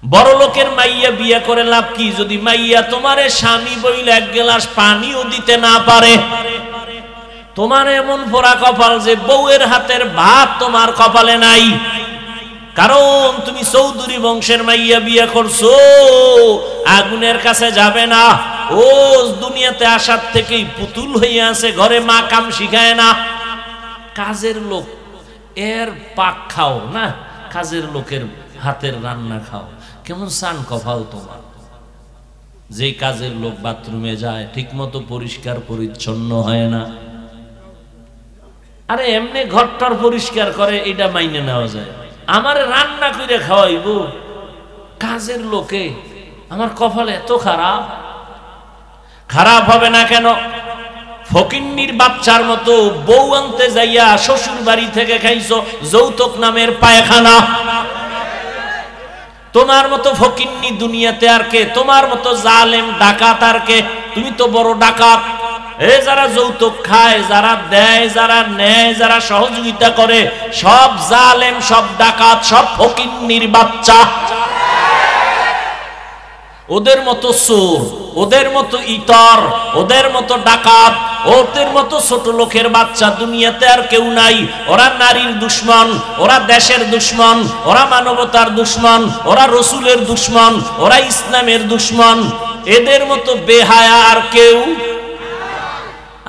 বড় লোকের মাইয়া বিয়ে করে লাভ কি যদি মাইয়া তোমারে স্বামী বইলে এক গ্লাস পানিও দিতে না পারে? তোমার এমন পোড়া কপাল যে বউয়ের হাতের ভাত তোমার কপালে নাই, কারণ তুমি চৌধুরী বংশের মাইয়া বিয়ে করছো। আগুনের কাছে যাবে না, ও দুনিয়াতে আসার থেকেই পুতুল হইয়া আছে, ঘরে মা কাম শিখায় না। কাজের লোক এর পাক খাও না, কাজের লোকের হাতের রান্না খাও, কেমন সান কপাল তোমার। যে কাজের লোক বাথরুমে যায় ঠিক মতো পরিষ্কার পরিচ্ছন্ন হয় না, আরে এমনি ঘরটার পরিষ্কার করে, এটা মাইনে নেওয়া যায়। আমার রান্না করে খাওয়াইব কাজের লোকে, আমার কপাল এত খারাপ। খারাপ হবে না কেন? ফকিন্নির বাচ্চার মতো বউ আনতে যাইয়া শ্বশুর বাড়ি থেকে খাইছো যৌতুক নামের পায়খানা। তোমার মতো ফকিন্নি দুনিয়াতে আর কে? তোমার মতো জালেম ডাকাত আর কে? তুমি তো বড় ডাকাত। এ যারা যৌতুক খায়, যারা দেয়, যারা নেয়, যারা সহযোগিতা করে, সব জালেম, সব ডাকাত, সব ফকিন্নির বাচ্চা। ওদের মতো চোর, ওদের মতো ইতর, ওদের মতো ডাকাত, ওদের মতো ছোট লোকের বাচ্চা দুনিয়াতে আর কেউ নাই। ওরা নারীর দুশ্মন, ওরা দেশের দুশ্মন, ওরা মানবতার দুশ্মন, ওরা রসুলের দুশ্মন, ওরা ইসলামের দুশ্মন। এদের মতো বেহায়া আর কেউ।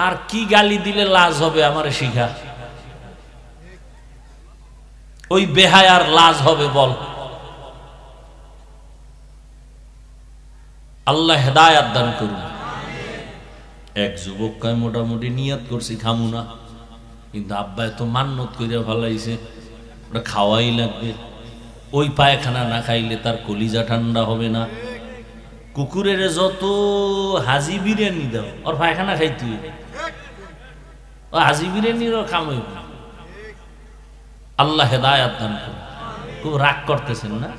আর কি গালি দিলে লাজ হবে আমারে শিখা? ওই বেহায়ার লাজ হবে বল? আল্লাহ হেদায়াত দান করুন। এক যুবক কয় মোটামুটি নিয়ত করছি খামু না, কিন্তু আব্বা এত মান্নত কইরা ফেলাইছে, ওটা খাওয়াই লাগবে। ওই পায়খানা না খাইলে তার কলিজা ঠান্ডা হবে না। কুকুরের যত হাজি বিরিয়ানি দাও, ওর পায়খানা খাইতে হবে, ও হাজি বিরিয়ানিরও কাম হইব না। আল্লাহ হেদায়াত দান করুন। খুব রাগ করতেছেন না?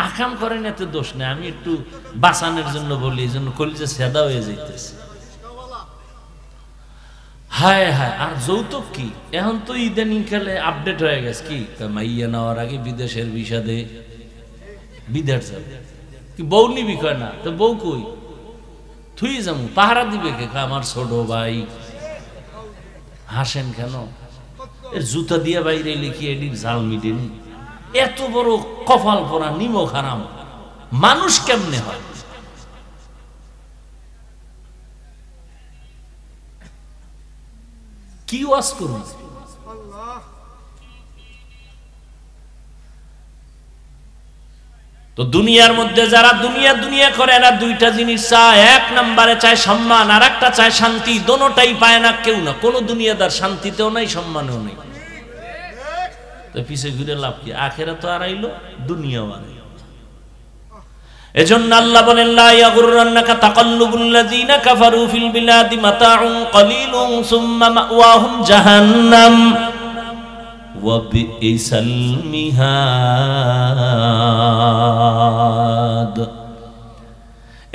আকাম করেন, এতে দোষ নেই, আমি একটু বাঁচানোর জন্য বলি, এই জন্য কলিজা সেদা হয়ে যাইতেছে। হায় হায়। আর যৌতুক কি? এখন তো ইদানিং কালে আপডেট হয়ে গেছে। কি মাইয়া নেওয়ার আগে বিদেশের ভিসা দে, বিদেশ যাবে। কি বউ নিবি? কয় না। তো বউ কই? থুই যাবো, পাহারা দিবে কে? আমার ছোট ভাই। হাসেন কেন? এর জুতা দিয়ে বাইরে লিখি এডির জাল মিটেনি। এত বড় কপাল পরা নিমক হারাম মানুষ কেমনে হয়? কি ওয়াজ করুন? তো দুনিয়ার মধ্যে যারা দুনিয়া দুনিয়া করে, এরা দুইটা জিনিস চায়। এক নম্বরে চায় সম্মান, আর একটা চায় শান্তি। দোনোটাই পায় না কেউ না। কোনো দুনিয়াদার শান্তিতেও নাই, সম্মানেও নেই। তো পিছে ঘুরে লাভ কি? আখেরা তো আড়াইলো, দুনিয়াও আড়াইলো। এজন্য আল্লাহ বলেন, লা ইয়াগুররান্নাকা তাকাল্লুবুল লাযিনা কাফারু ফিল বিলাদি মাতাউন কলিলুন সুম্মা মাওয়াহুম জাহান্নাম ওয়া বিইসাল মিহাদ।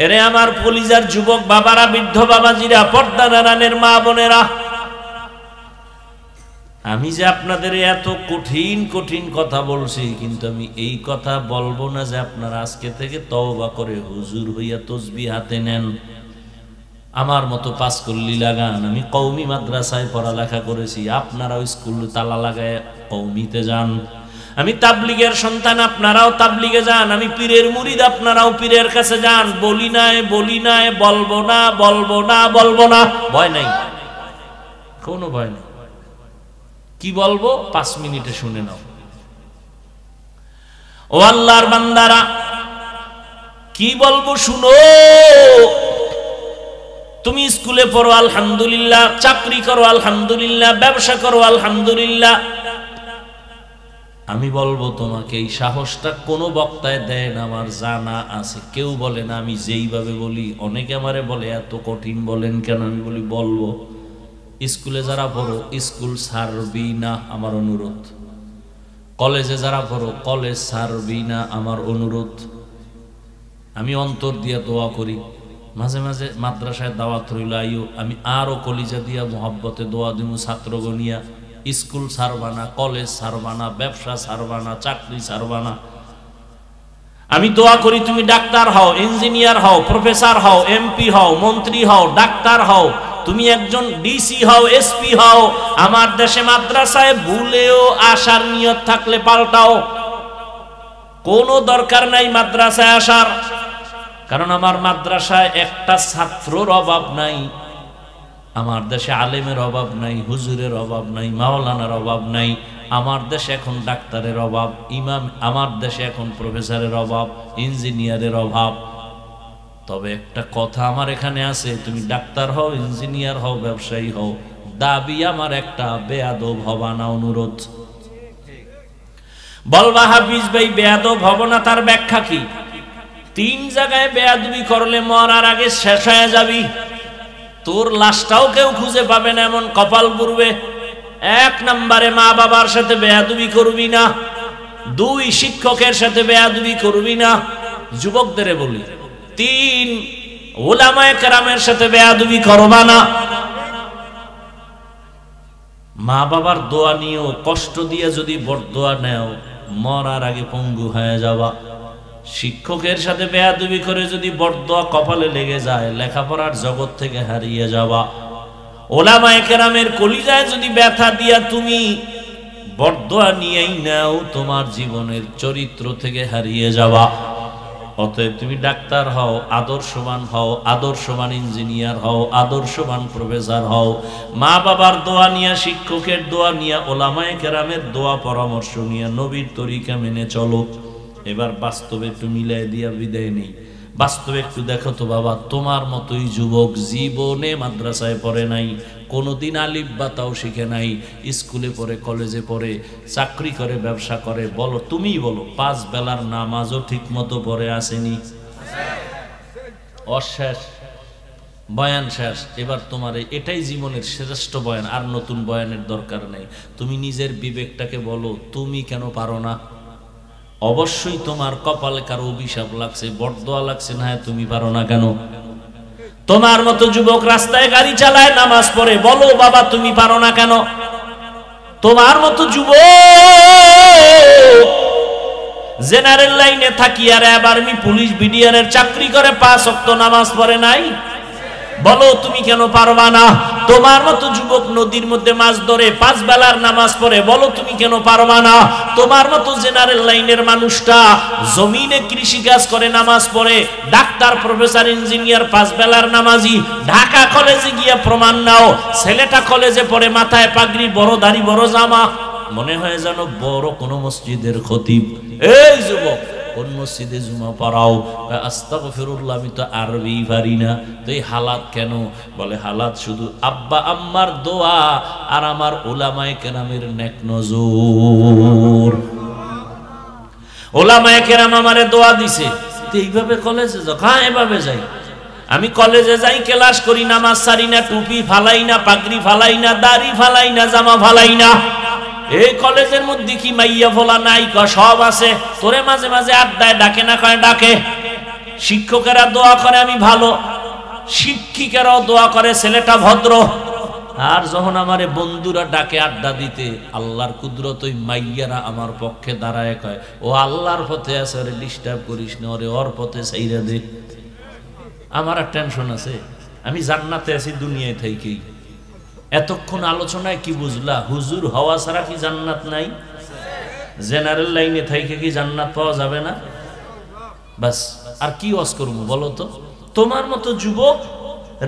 এরে আমার কলিজার যুবক বাবারা, বৃদ্ধ বাবাজিরা, পর্দার আড়ালের মা বোনেরা, আমি যে আপনাদের এত কঠিন কঠিন কথা বলছি, কিন্তু আমি এই কথা বলবো না যে আপনারা আজকে থেকে তওবা করে হুজুর হইয়া তসবিহ হাতে নেন, আমার মতো পাঁচকল্লি লাগান। আমি কওমি মাদ্রাসায় পড়ালেখা করেছি, আপনারাও স্কুল তালা লাগায় কওমিতে যান। আমি তাবলিগের সন্তান, আপনারাও তাবলিগে যান। আমি পীরের মুরিদ, আপনারাও পীরের কাছে যান। বলি নাই, বলি নাই, বলবো না, বলবো না, বলবো না। ভয় নাই, কোনো ভয় নেই। কি বলবো 5 মিনিটে শুনে নাও। ও আল্লাহর বান্দারা, কি বলবো শুনো। তুমি স্কুলে পড়ো আলহামদুলিল্লাহ, চাকরি করো আলহামদুলিল্লাহ, ব্যবসা করো আলহামদুলিল্লাহ। আমি বলবো তোমাকে, এই সাহসটা কোনো বক্তায় দেয় না, আমার জানা আছে। কেউ বলে না আমি যেইভাবে বলি। অনেকে আমারে বলে এত কঠিন বলেন কেন? আমি বলি বলবো। স্কুলে যারা পড়ো, স্কুল ছাড়বি না, আমার অনুরোধ। কলেজে যারা পড়ো, কলেজ ছাড়বি না, আমার অনুরোধ। আমি অন্তর দিয়া দোয়া করি, মাঝে মাঝে মাদ্রাসায় দাওয়াত রইল আইও, আমি আরো কলিজা দিয়া মোহাব্বতে দোয়া দিব ছাত্রগণিয়া, স্কুল ছাড়বা না, কলেজ ছাড়বা না, ব্যবসা ছাড়বা না, চাকরি ছাড়বা না। আমি দোয়া করি তুমি ডাক্তার হও, ইঞ্জিনিয়ার হও, প্রফেসর হও, এমপি হও, মন্ত্রী হও, ডাক্তার হও, তুমি একজন ডিসি হও, এসপি হও। আমার দেশে মাদ্রাসায় ভুলেও আসার নিয়ত থাকলে পাল্টাও, কোনো দরকার নাই মাদ্রাসায় আসার। কারণ আমার মাদ্রাসায় একটা ছাত্রর অভাব নাই, আমার দেশে আলেমের অভাব নাই, হুজুরের অভাব নাই, মাওলানার অভাব নাই। আমার দেশে এখন ডাক্তারের অভাব, ইমাম, আমার দেশে এখন প্রফেসরের অভাব, ইঞ্জিনিয়ারের অভাব। তবে একটা কথা আমার এখানে আছে, তুমি ডাক্তার হও, ইঞ্জিনিয়ার হও, ব্যবসায়ী হও, দাবি আমার একটা, বেয়াদব হবা না, অনুরোধ। বলবা হাফিজ ভাই বেয়াদব হব না, তার ব্যাখ্যা কি? 3 জায়গায় বেয়াদবি করলে মরার আগে শেষ হয়ে যাবি, তোর লাশটাও কেউ খুঁজে পাবে না, এমন কপাল পুরবে। 1 নম্বরে মা বাবার সাথে বেয়াদবি করবি না, 2 শিক্ষকের সাথে বেয়াদবি করবি না, যুবকদের বলি। 3 উলামায়ে কেরামের সাথে বেয়াদবি করবা না। মা বাবার দোয়া নিয়েও কষ্ট দিয়ে যদি বরদোয়া নেও, মরার আগে পঙ্গু হয়ে যাবা। শিক্ষকের সাথে বেয়াদবি করে যদি বরদোয়া কপালে লেগে যায়, লেখাপড়ার জগৎ থেকে হারিয়ে যাবা। উলামায়ে কেরামের কলিজায় যদি ব্যথা দিয়া তুমি বরদোয়া নিয়েই নাও, তোমার জীবনের চরিত্র থেকে হারিয়ে যাবা। অতএব তুমি ডাক্তার হও, আদর্শবান হও, আদর্শবান ইঞ্জিনিয়ার হও, আদর্শবান প্রফেসর হও। মা বাবার দোয়া নিয়া, শিক্ষকের দোয়া নিয়া, উলামায়ে কেরামের দোয়া পরামর্শ নিয়া, নবীর তরিকা মেনে চলো। এবার বাস্তবে একটু মিলাই দিয়া বিদায় নেই। বাস্তবে একটু দেখো তো বাবা, তোমার মতোই যুবক জীবনে মাদ্রাসায় পড়ে নাই, কোনোদিন আলিফ বা তাও শিখে নাই, স্কুলে পড়ে, কলেজে পড়ে, চাকরি করে, ব্যবসা করে, বলো, তুমি বলো 5 বেলার নামাজও ঠিক মতো পড়ে আসেনি? অশেষ বয়ান শেষ। এবার তোমার এটাই জীবনের শ্রেষ্ঠ বয়ান, আর নতুন বয়ানের দরকার নেই। তুমি নিজের বিবেকটাকে বলো, তুমি কেন পারো না? অবশ্যই তোমার কপালে কারো অভিশাপ লাগছে, বরদোয়া লাগছে, না তুমি পারো না কেন? তোমার মতো যুবক রাস্তায় গাড়ি চালায়, নামাজ পড়ে, বলো বাবা তুমি পারো না কেন? তোমার মতো যুবক জেনারেল লাইনে থাকি আর আর্মি, পুলিশ, বিডিআরের চাকরি করে, 5 ওয়াক্ত নামাজ পড়ে নাই, বলো তুমি কেন পারবা না? তোমার মতো যুবক নদীর মধ্যে মাছ ধরে, 5 বেলার নামাজ পড়ে, বলো তুমি কেন পারবা না? তোমার মতো জেনারেল লাইনের মানুষটা জমিনে কৃষি কাজ করে, নামাজ পড়ে, ডাক্তার, প্রফেসর, ইঞ্জিনিয়ার, 5 বেলার নামাজি। ঢাকা কলেজে গিয়ে প্রমাণ নাও, ছেলেটা কলেজে পড়ে, মাথায় পাগড়ি, বড় দাড়ি, বড় জামা, মনে হয় যেন বড় কোন মসজিদের খতিব। এই যুবক, কোন মসজিদে জুমা পড়াও? আস্তাগফিরুল্লাহ, আমি তো আরবি পারি না। তো এই হালাত কেন? বলে হালাত শুধু আব্বা আম্মার দোয়া আর আমার উলামায়ে কেরামের নেক নজর। উলামায়ে কেরাম আমারে দোয়া দিছে, তো এইভাবে কলেজে যাও। হ্যাঁ, এভাবে যাই। আমি কলেজে যাই, ক্লাস করি, নামাজ ছাড়ি না, টুপি ফালাই না, পাগড়ি ফালাই না, দাড়ি ফালাই না, জামা ফালাই না। এই কলেজের মধ্যে কি মাইয়া ফোলা নাই? সব আছে। তোরে মাঝে মাঝে আড্ডায় ডাকে না? কয় ডাকে। শিক্ষকেরা দোয়া করে আমি ভালো, শিক্ষিকারাও দোয়া করে ছেলেটা ভদ্র। আর যখন আমারে বন্ধুরা ডাকে আড্ডা দিতে, আল্লাহর কুদরত ওই মাইয়ারা আমার পক্ষে দাঁড়ায়, কয় ও আল্লাহর পথে আছে, ওরে ডিস্টার্ব করিস না, ওরে ওর পথে ছাইরা দে। আমার আর টেনশন আছে, আমি জান্নাতে আছি দুনিয়ায় থেকেই। এতক্ষণ আলোচনায় কি বুঝলা? হুজুর হওয়া ছাড়া কি জান্নাত নাই? জেনারেল লাইনে থেকে কি জান্নাত পাওয়া যাবে না? বাস, আর কি ওয়াজ করবো বলো তো? তোমার মতো যুবক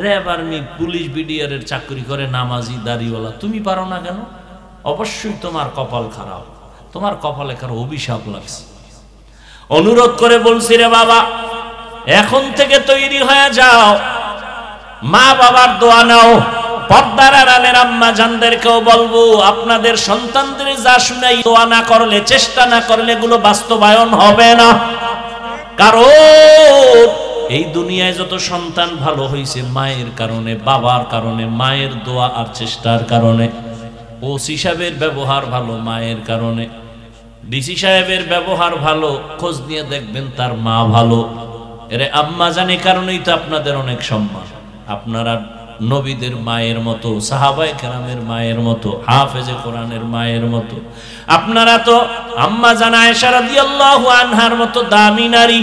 র্যাব, আর্মি, পুলিশ, বিডিআরের চাকরি করে, নামাজি, দাড়িওয়ালা, তুমি পারো না কেন? অবশ্যই তোমার কপাল খারাপ, তোমার কপালে কারো অভিশাপ লাগছে। অনুরোধ করে বলছি রে বাবা, এখন থেকে তৈরি হয়ে যাও, মা বাবার দোয়া নাও। পর্দার আড়ালের আম্মা জানদেরকেও বলবো, আপনাদের সন্তানদের যা শুনাই, দোয়া না করলে, চেষ্টা না করলে এগুলো বাস্তবায়ন হবে না। কারণ এই দুনিয়ায় যত সন্তান ভালো হয়েছে মায়ের কারণে, বাবার কারণে, মায়ের দোয়া আর চেষ্টার কারণে। ওসি সাহেবের ব্যবহার ভালো মায়ের কারণে, ডিসি সাহেবের ব্যবহার ভালো, খোঁজ নিয়ে দেখবেন তার মা ভালো। এরে আম্মা জানে কারণেই তো আপনাদের অনেক সম্মান। আপনারা নবীদের মায়ের মতো, সাহাবায়ে কেরামের মায়ের মতো, হাফেজে কোরআনের মায়ের মতো। আপনারা তো আম্মা জান আয়েশা রাদিয়াল্লাহু আনহার মতো দামি নারী,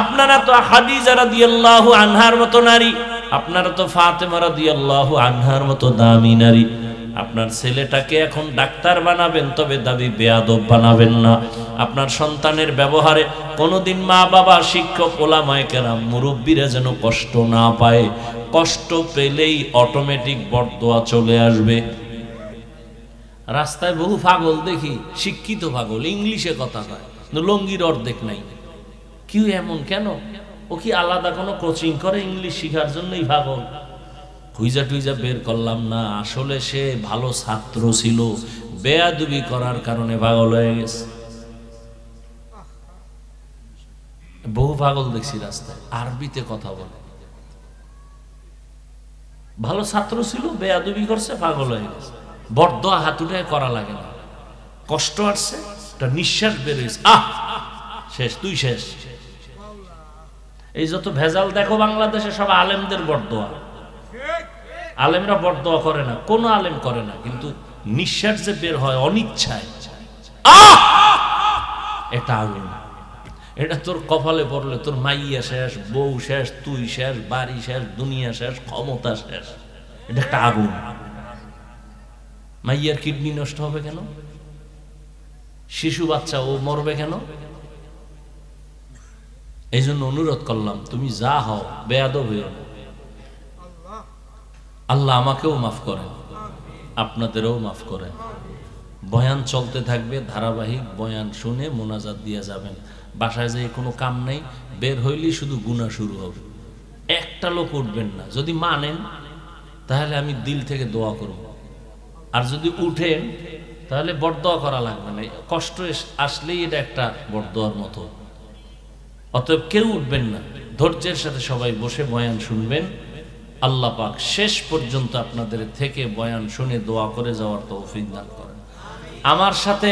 আপনারা তো খাদিজা রাদিয়াল্লাহু আনহার মতো নারী, আপনারা তো ফাতেমা রাদিয়াল্লাহু আনহার মতো দামি নারী। আপনার ছেলেটাকে এখন ডাক্তার বানাবেন, তবে দাবি বেয়াদব বানাবেন না। আপনার সন্তানের ব্যবহারে কোনোদিন মা বাবা, শিক্ষক, ওলামায়ে কেরাম, মুরব্বীরা যেন কষ্ট না পায়। কষ্ট পেলেই অটোমেটিক বরদোয়া চলে আসবে। রাস্তায় বহু পাগল দেখি, শিক্ষিত পাগল, ইংলিশে কথা কয়, লঙ্গির অর্ধেক নাই। কি এমন কেন? ও কি আলাদা কোনো কোচিং করে ইংলিশ শিখার জন্যই পাগল? খুঁজা টুইজা বের করলাম না, আসলে সে ভালো ছাত্র ছিল, বেয়াদবি করার কারণে পাগল হয়ে গেছে। বহু পাগল দেখছি রাস্তায়, আরবিতে কথা বলে। ভালো ছাত্র ছিল, বেয়াদবি করছে, পাগল হয়ে গেছে। বরদোয়া হাতুটায় করা লাগে না, কষ্ট আসছে, একটা নিঃশ্বাস বের হয়েছে, আহ শেষ, তুই শেষ। এই যত ভেজাল দেখো বাংলাদেশে, সব আলেমদের বরদোয়া। আলেমরা বরদোয়া করে না, কোন আলেম করে না, কিন্তু নিঃশ্বাস যে বের হয় অনিচ্ছায়, এটা আগুন। এটা তোর কপালে পড়লে তোর মাইয়া শেষ, বউ শেষ, তুই শেষ, বাড়ি শেষ, দুনিয়া শেষ, ক্ষমতা শেষ। এটা একটা আগুন। মাইয়ার কিডনি নষ্ট হবে কেন? শিশু বাচ্চা ও মরবে কেন? এই জন্য অনুরোধ করলাম, তুমি যা হও বেয়াদব হইও না। আল্লাহ আমাকেও মাফ করেন, আপনাদেরও মাফ করেন। বয়ান চলতে থাকবে, ধারাবাহিক বয়ান শুনে মোনাজাত দিয়ে যাবেন। বাসায় যেয়ে কোনো কাম নেই, বের হইলেই শুধু গুনাহ শুরু হবে। একটা লোক উঠবেন না। যদি মানেন তাহলে আমি দিল থেকে দোয়া করব, আর যদি উঠেন তাহলে বরদোয়া করা লাগবে না। কষ্ট আসলেই এটা একটা বরদোয়ার মতো। অতএব কেউ উঠবেন না, ধৈর্যের সাথে সবাই বসে বয়ান শুনবেন। আল্লাহ পাক শেষ পর্যন্ত আপনাদের থেকে বয়ান শুনে দোয়া করে যাওয়ার তৌফিক দান করেন। আমার সাথে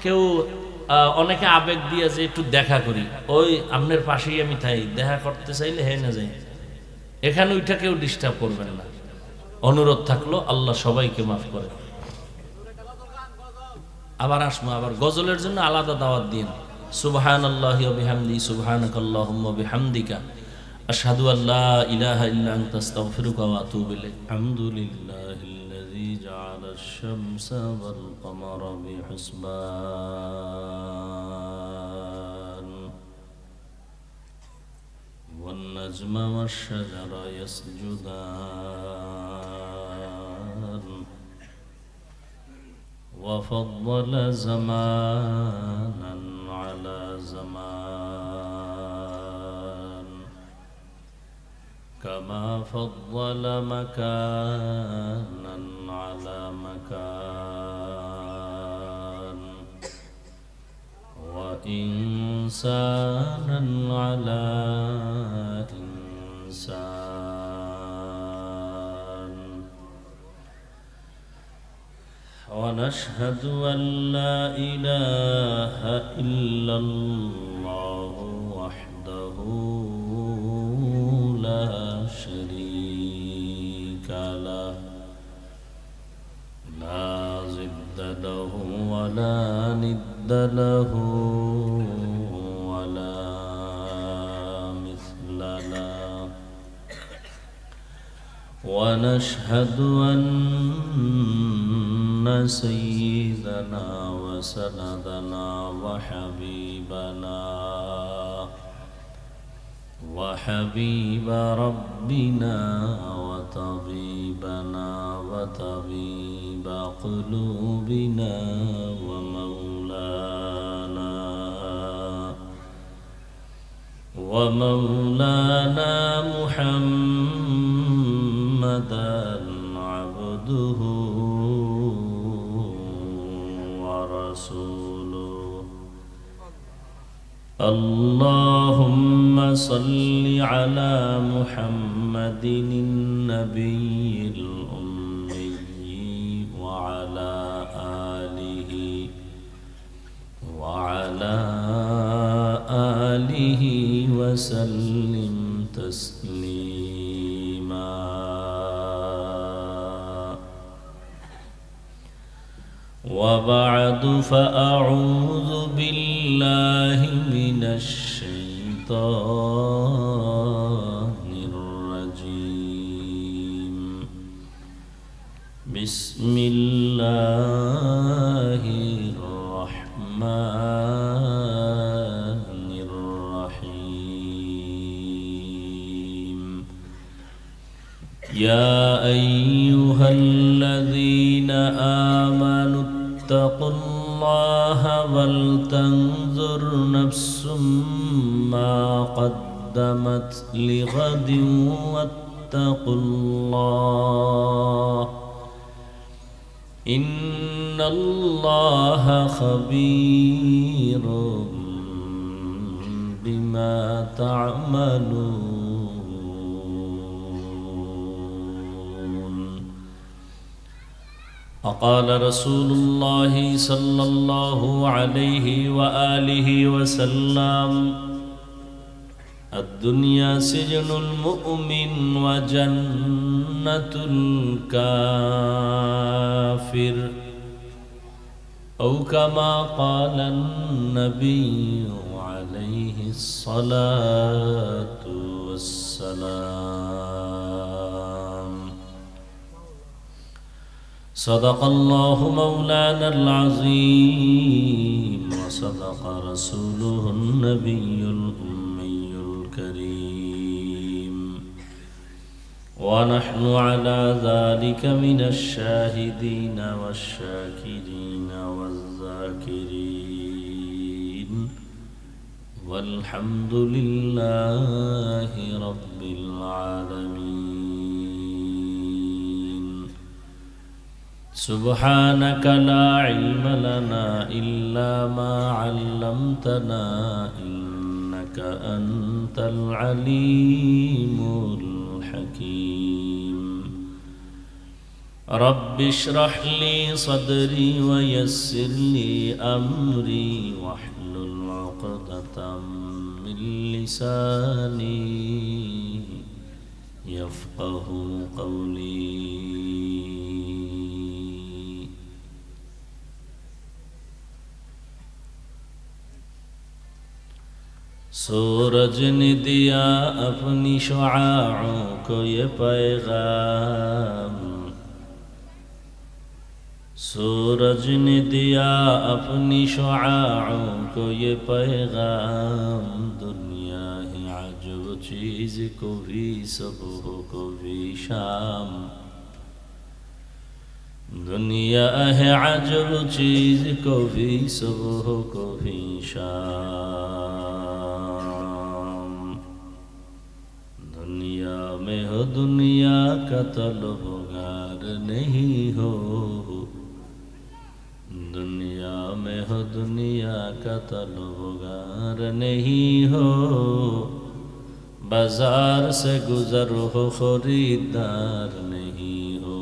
কেউ অনেকে আবেগ দিয়ে যে একটু দেখা করি, ওই আপনার পাশেই আমি তাই দেখা করতে চাইলে হে না যাই, এখানে ওইটা কেউ ডিস্টার্ব করবেন না। অনুরোধ থাকলো, আল্লাহ সবাইকে মাফ করে। আবার আসবো, আবার গজলের জন্য আলাদা দাওয়াত দিন। সুবহানাল্লাহি ওয়া বিহামদি, সুবহানাকাল্লাহুম্মা বিহামদিকা, আশহাদু আল্লা ইলাহা ইল্লা আনতা আস্তাগফিরুকা ওয়া আতুবু ইলাইক। আলহামদুলিল্লাহিল্লাযী জাআলা আশ-শামসা ওয়াল কমারা বিহিসবান ওয়ান নাজমা ওয়াশ-শাজারা ইয়াসজুদান ওয়া ফাদ্দালা জামানান আলা জামান كما فضل مكانا على مكان وإنسانا على إنسان ونشهد أن لا إله إلا الله وحده لا شريك له لا ضد له ولا ند له ولا مثل له ونشهد أن سيدنا وسندنا وحبيب ربنا وطبيبنا وطبيب قلوبنا ومولانا محمدا عبده ورسوله اللهم صل على محمد النبي الأمي وعلى آله وسلم تسليما وبعد فأعوذ بالله من الشيطان الرجيم بسم الله الرحمن الرحيم يا أيها الذين آمنوا اتقوا الله ولتنظر نفس ما قدمت لغد واتقوا الله إن الله خبير بما تعملون وقال رسول الله صلى الله عليه وآله وسلم الدنيا سجن المؤمن وجنة الكافر أو كما قال النبي عليه الصلاة والسلام صدق الله مولانا العظيم وصدق رسوله النبي الأمي الكريم ونحن على ذلك من الشاهدين والشاكرين والذاكرين والحمد لله رب العالمين سبحانك لا علم لنا إلا ما علمتنا إنك أنت العليم الحكيم رب اشرح لي صدري ويسر لي أمري واحلل عقدة من لساني يفقه قولي سورج نے دیا اپنی شعاعوں کو یہ پیغام سورج نے دیا اپنی شعاعوں کو یہ پیغام دنیا ہے عجب چیز کو بھی صبح کو بھی شام دنیا ہے عجب چیز کو بھی صبح کو بھی شام دنیا میں ہو دنیا کا طلبگار نہیں ہو دنیا میں ہو دنیا کا طلبگار نہیں ہو بازار سے گزر ہو خریدار نہیں ہو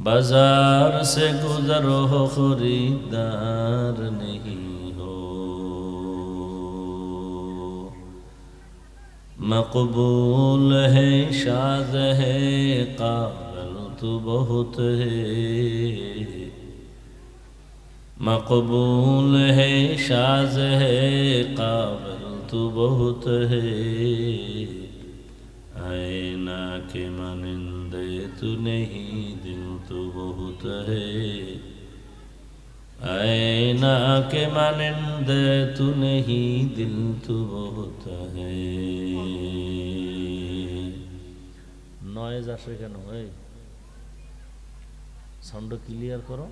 بازار سے گزر ہو خریدار نہیں ہو مقبول ہے شاذ ہے قابل تو بہت ہے مقبول ہے شاذ ہے قابل تو بہت ہے آئینہ کے مانندے تو نہیں دل تو بہت ہے آئینہ کے مانندے تو نہیں دل تو بہت ہے নয়েজ আসে কেন এই সাউন্ড ক্লিয়ার করো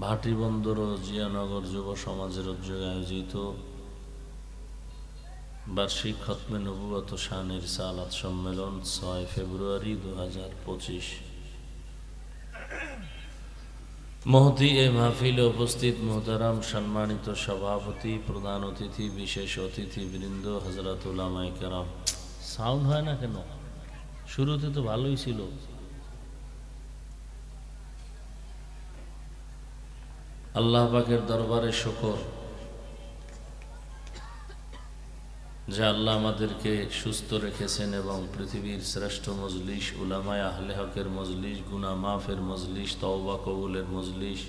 ভাটিবন্দর ও জিয়ানগর যুব সমাজের উদ্যোগে আয়োজিত বার্ষিক খতমে নবুয়ত শান রিসালাত সম্মেলন 6 ফেব্রুয়ারি 2025 মহতি এ মাহফিলে উপস্থিত মোহতারাম সম্মানিত সভাপতি প্রধান অতিথি বিশেষ অতিথিবৃন্দ হযরত উলামায়ে কেরাম সাউন্ড হয় না কেন শুরুতে তো ভালোই ছিল আল্লাহ পাকের দরবারে শুকর যে আল্লাহ আমাদেরকে সুস্থ রেখেছেন এবং পৃথিবীর শ্রেষ্ঠ মজলিস উলামায়ে আহলে হকের মজলিস, গুনাহ মাফের মজলিস, তওবা কবুলের মজলিস,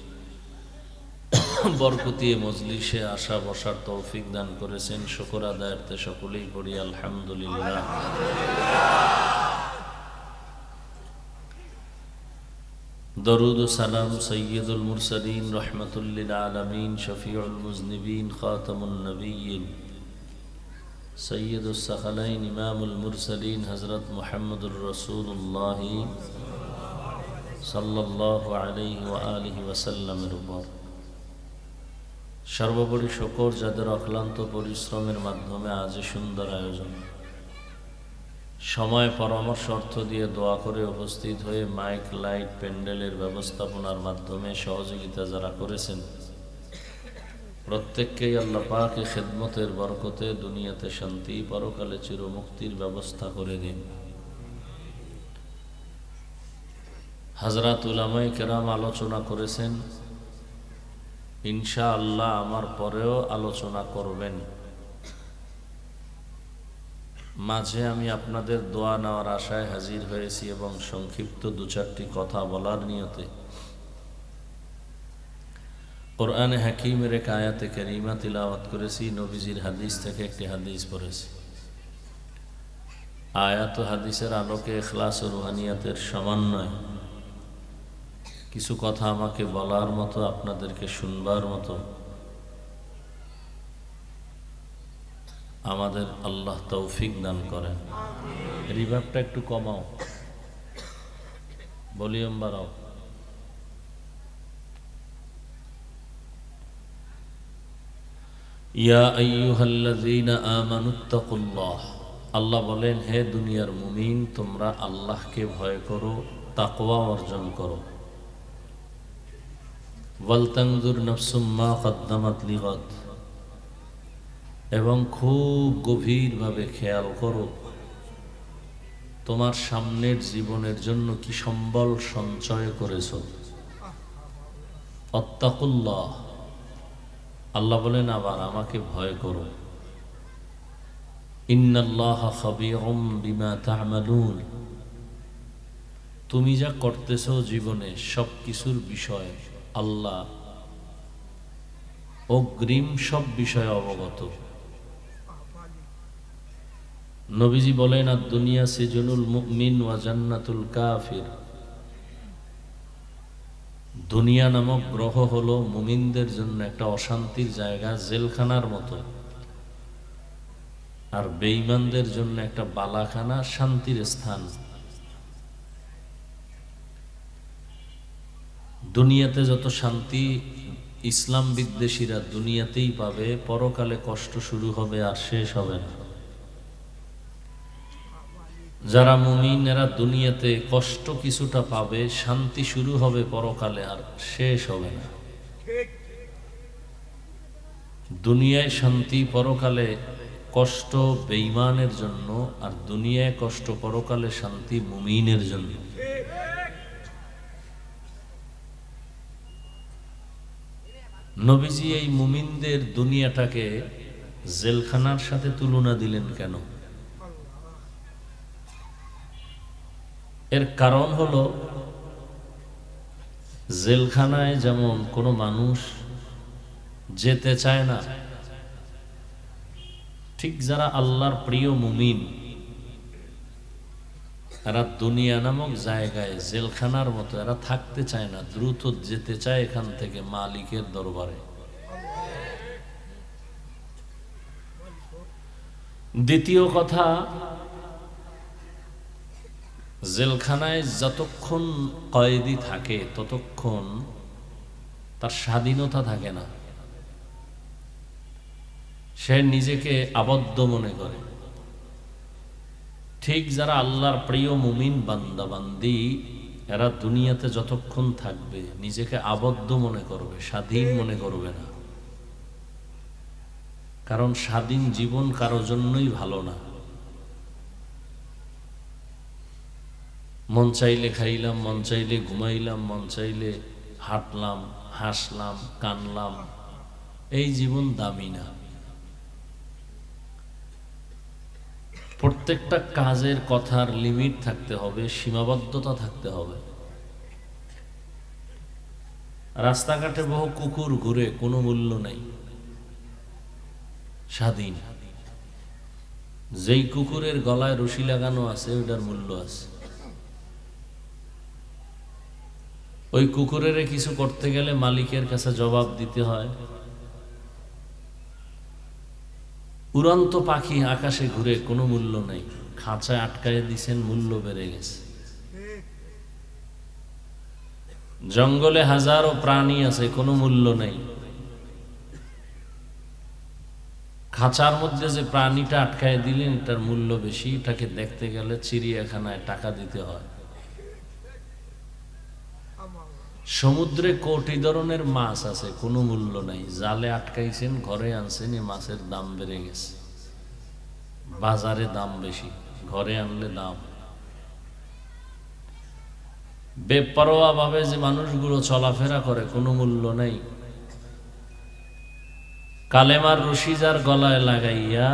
বরকতি মজলিসে আসা বসার তৌফিক দান করেছেন। শুকর আদায়ার্থে সকলেই পড়ি আলহামদুলিল্লাহ। দরুদ ও সালাম সৈয়দুল মুরসালিন রহমাতুল লিল আলামিন শফিউল মুজনিবিন খাতামুন নবিয়্যিন সৈয়দুস সাকালাইন ইমামুল মুরসালিন হযরত মুহাম্মদুর রাসূলুল্লাহ সাল্লাল্লাহু আলাইহি ওয়া আলিহি ওয়াসাল্লামের উপর সর্বোপরি শুকর যাদের অক্লান্ত পরিশ্রমের মাধ্যমে আজ সুন্দর আয়োজন, সময় পরামর্শ অর্থ দিয়ে দোয়া করে উপস্থিত হয়ে মাইক লাইট প্যান্ডেলের ব্যবস্থাপনার মাধ্যমে সহযোগিতা যারা করেছেন, প্রত্যেককেই আল্লাহ পাকের খেদমতের বরকতে দুনিয়াতে শান্তি, পরকালে চিরমুক্তির ব্যবস্থা করে দিন। হযরত উলামায়ে কেরাম আলোচনা করেছেন, ইনশাআল্লাহ আমার পরেও আলোচনা করবেন। মাঝে আমি আপনাদের দোয়া নেওয়ার আশায় হাজির হয়েছি এবং সংক্ষিপ্ত দু চারটি কথা বলার নিয়তে কোরআনে হাকিমের এক আয়াতে কারিমা তিলাওয়াত করেছি, নবীজির হাদিস থেকে একটি হাদিস পড়েছি। আয়াত ও হাদিসের আলোকে ইখলাস ও রুহানিয়াতের সমন্বয় কিছু কথা আমাকে বলার মতো, আপনাদেরকে শুনবার মতো আমাদের আল্লাহ তৌফিক দান করেন। রিভাবটা একটু কমাও, ভলিউম বাড়াও। ইয়া আইয়ুহাল্লাযীনা আমানুত্তাকুল্লাহ, আল্লাহ বলেন হে দুনিয়ার মুমিন, তোমরা আল্লাহকে ভয় করো, তাকওয়া অর্জন করো। ওয়ালতানজুর নাফসুম মা কদ্দামাত লিগাদ, এবং খুব গভীরভাবে খেয়াল করো তোমার সামনের জীবনের জন্য কি সম্বল সঞ্চয় করেছ। আত্তাকুল্লাহ, আল্লাহ বলেন আবার আমাকে ভয় করো। ইন্নাল্লাহা খাবীরুম বিমা তা'মালুন, তুমি যা করতেছো জীবনে সব কিছুর বিষয় আল্লাহ অগ্রিম সব বিষয়ে অবগত। নবীজি বলেন আর দুনিয়া সিজনুল মুমিন ওয়া জান্নাতুল কাফির, দুনিয়া নামক গ্রহ হলো মুমিনদের জন্য একটা অশান্তির জায়গা, জেলখানার মতো, আর বেঈমানদের জন্য একটা বালাখানা, শান্তির স্থান। দুনিয়াতে যত শান্তি ইসলাম বিদ্বেষীরা দুনিয়াতেই পাবে, পরকালে কষ্ট শুরু হবে আর শেষ হবে না। যারা মুমিন এরা দুনিয়াতে কষ্ট কিছুটা পাবে, শান্তি শুরু হবে পরকালে আর শেষ হবে না। দুনিয়ায় শান্তি, পরকালে কষ্ট বেঈমানের জন্য, আর দুনিয়ায় কষ্ট পরকালে শান্তি মুমিনের জন্য। নবীজি এই মুমিনদের দুনিয়াটাকে জেলখানার সাথে তুলনা দিলেন কেন? এর কারণ হলো, জেলখানায় যেমন কোনো মানুষ যেতে চায় না, ঠিক যারা আল্লাহর প্রিয় মুমিন এরা দুনিয়া নামক জায়গায় জেলখানার মতো এরা থাকতে চায় না, দ্রুত যেতে চায় এখান থেকে মালিকের দরবারে। দ্বিতীয় কথা, জেলখানায় যতক্ষণ কয়েদি থাকে ততক্ষণ তার স্বাধীনতা থাকে না, সে নিজেকে আবদ্ধ মনে করে। ঠিক যারা আল্লাহর প্রিয় মুমিন বান্দা বান্দি এরা দুনিয়াতে যতক্ষণ থাকবে নিজেকে আবদ্ধ মনে করবে, স্বাধীন মনে করবে না। কারণ স্বাধীন জীবন কারো জন্যই ভালো না। মন চাইলে খাইলাম, মন চাইলে ঘুমাইলাম, মন চাইলে হাঁটলাম, হাসলাম, কানলাম, এই জীবন দামি না। প্রত্যেকটা কাজের কথার লিমিট থাকতে হবে, সীমাবদ্ধতা থাকতে হবে। রাস্তাঘাটে বহু কুকুর ঘুরে, কোনো মূল্য নাই, স্বাধীন। যেই কুকুরের গলায় রশি লাগানো আছে ওটার মূল্য আছে। ওই কুকুরের কিছু করতে গেলে মালিকের কাছে জবাব দিতে হয়। উড়ন্ত পাখি আকাশে ঘুরে, কোনো মূল্য নাই, খাঁচায় আটকায় দিছেন, মূল্য বেড়ে গেছে। জঙ্গলে হাজারো প্রাণী আছে, কোনো মূল্য নাই, খাঁচার মধ্যে যে প্রাণীটা আটকায় দিলেন এটার মূল্য বেশি। এটাকে দেখতে গেলে চিড়িয়াখানায় টাকা দিতে হয়। সমুদ্রে কোটি ধরনের মাছ আছে, কোনো মূল্য নাই, জালে আটকাইছেন, ঘরে আনছেন, এই মাছের দাম বেড়ে গেছে, বাজারে দাম বেশি, ঘরে আনলে দাম। বেপরোয়া ভাবে যে মানুষগুলো চলাফেরা করে, কোনো মূল্য নাই। কালেমার রশি যার গলায় লাগাইয়া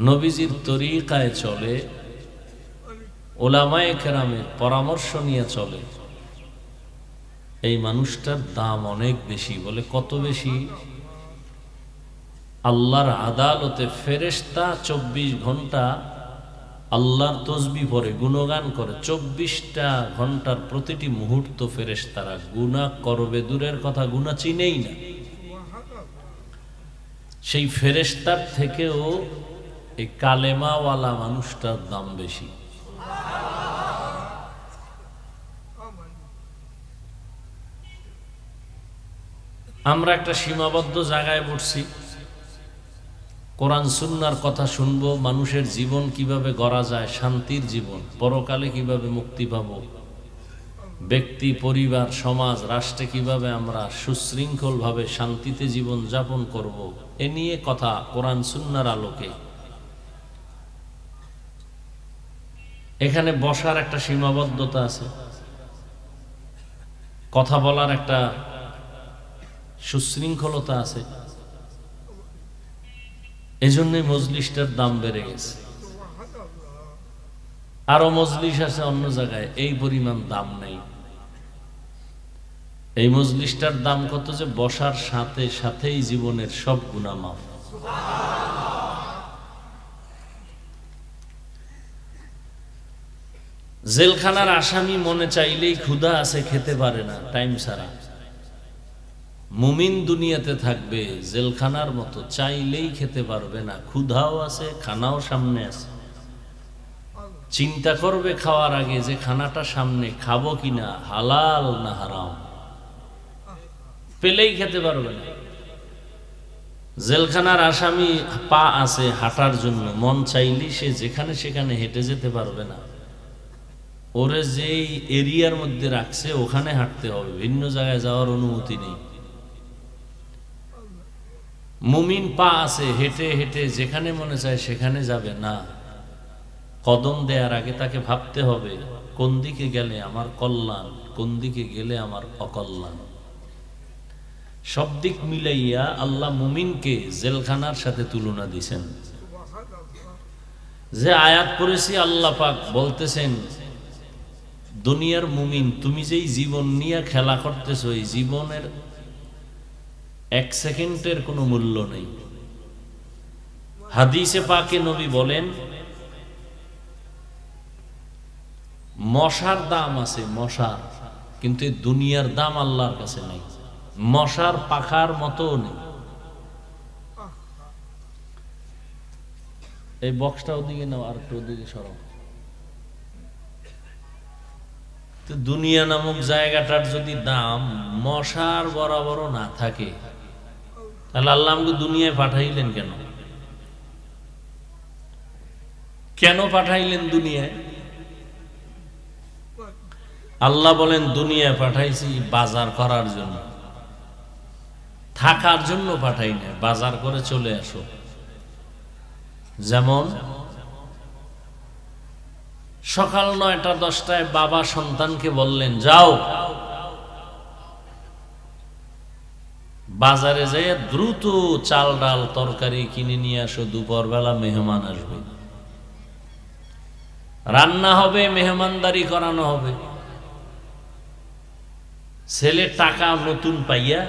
নবীজির তরিকায় চলে, ওলামায়ে কেরামের পরামর্শ নিয়ে চলে, এই মানুষটার দাম অনেক বেশি। বলে কত বেশি? আল্লাহর আদালতে ফেরেশতা 24 ঘন্টা আল্লাহর তসবিহ পড়ে, গুণগান করে। 24টা ঘন্টার প্রতিটি মুহূর্ত ফেরেশতারা গুনাহ করবে, দূরের কথা গুনাহ চিনেই না। সেই ফেরেশতার থেকেও এই কালেমাওয়ালা মানুষটার দাম বেশি। আমরা একটা সীমাবদ্ধ জায়গায় পড়ছি, কোরআন সুন্নাহর কথা শুনবো, মানুষের জীবন কিভাবে গড়া যায়, শান্তির জীবন, পরকালে কিভাবে মুক্তি পাবো, ব্যক্তি, পরিবার, সমাজ, রাষ্ট্রে কিভাবে আমরা সুশৃঙ্খলভাবে শান্তিতে জীবন যাপন করব, এ নিয়ে কথা কোরআন সুন্নাহর আলোকে। এখানে বসার একটা সীমাবদ্ধতা আছে, কথা বলার একটা সুশৃঙ্খলতা আছে, এজন্যই মজলিসটার দাম বেড়ে গেছে। আরো মজলিস আছে অন্য জায়গায়, এই পরিমাণ দাম নেই। এই মজলিসটার দাম কত যে বসার সাথে সাথেই জীবনের সব গুনাহ মাফ। জেলখানার আসামি মনে চাইলেই ক্ষুধা আছে, খেতে পারে না টাইম ছাড়া। মুমিন দুনিয়াতে থাকবে জেলখানার মতো, চাইলেই খেতে পারবে না, ক্ষুধাও আছে, খানাও সামনে আছে, চিন্তা করবে খাওয়ার আগে যে খানাটা সামনে, খাবো কিনা, হালাল না হারাম, পেলেই খেতে পারবে না। জেলখানার আসামি পা আছে হাঁটার জন্য, মন চাইলেই সে যেখানে সেখানে হেঁটে যেতে পারবে না, ওরে যেই এরিয়ার মধ্যে রাখছে ওখানে হাঁটতে হবে, ভিন্ন জায়গায় যাওয়ার অনুমতি নেই। মুমিন পা আছে, হেঁটে হেঁটে যেখানে মনে চায় সেখানে যাবে না, কদম দেওয়ার আগে তাকে ভাবতে হবে কোন দিকে গেলে আমার কল্যাণ, কোন দিকে গেলে আমার অকল্যাণ। সব দিক মিলাইয়া আল্লাহ মুমিনকে জেলখানার সাথে তুলনা দিছেন। যে আয়াত পড়েছি আল্লাহ পাক বলতেছেন, দুনিয়ার মুমিন, তুমি যেই জীবন নিয়ে খেলা করতেছো, এই জীবনের 1 সেকেন্ডের কোনো মূল্য নেই। হাদিসে পাকে নবী বলেন, মশার দাম আছে, মশার, কিন্তু দুনিয়ার দাম আল্লাহর কাছে নেই, মশার পাখার মতো নেই। এই বক্সটা ওদিকে নাও, আর একটু ওদিকে সরাও। তো দুনিয়া নামক জায়গাটার যদি দাম মশার বরাবর না থাকে, তাহলে আল্লাহ আমাকে দুনিয়ায় পাঠাইলেন কেন? কেন পাঠাইলেন দুনিয়ায়? আল্লাহ বলেন, দুনিয়ায় পাঠাইছি বাজার করার জন্য, থাকার জন্য পাঠাই না, বাজার করে চলে আসো। যেমন সকাল 9টা-10টায় বাবা সন্তানকে বললেন, যাও বাজারে যেয়ে দ্রুত চাল ডাল তরকারি কিনে নিয়ে আসো, দুপুরবেলা মেহমান আসবে, রান্না হবে, মেহমানদারি করানো হবে। ছেলে টাকা নতুন পাইয়া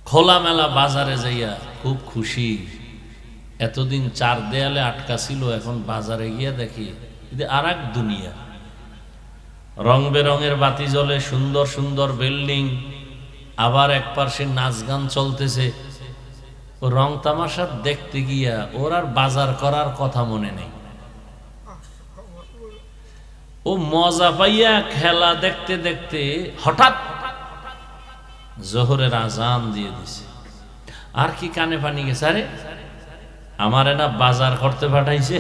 খোলামেলা বাজারে যাইয়া খুব খুশি। এতদিন চার দেয়ালে আটকা ছিল, এখন বাজারে গিয়া দেখি আর এক দুনিয়া। রং বেরঙের বাতি জ্বলে, সুন্দর সুন্দর বিল্ডিং, আবার এক পাশে নাচ গান চলতেছে। ও রং তামাশা দেখতে গিয়া ওর আর বাজার করার কথা মনে নেই। ও মজা পাইয়া খেলা দেখতে দেখতে হঠাৎ জোহরের আজান দিয়ে দিছে। আর কি কানে পানি গেছে, আরে আমারে না বাজার করতে পাঠাইছে।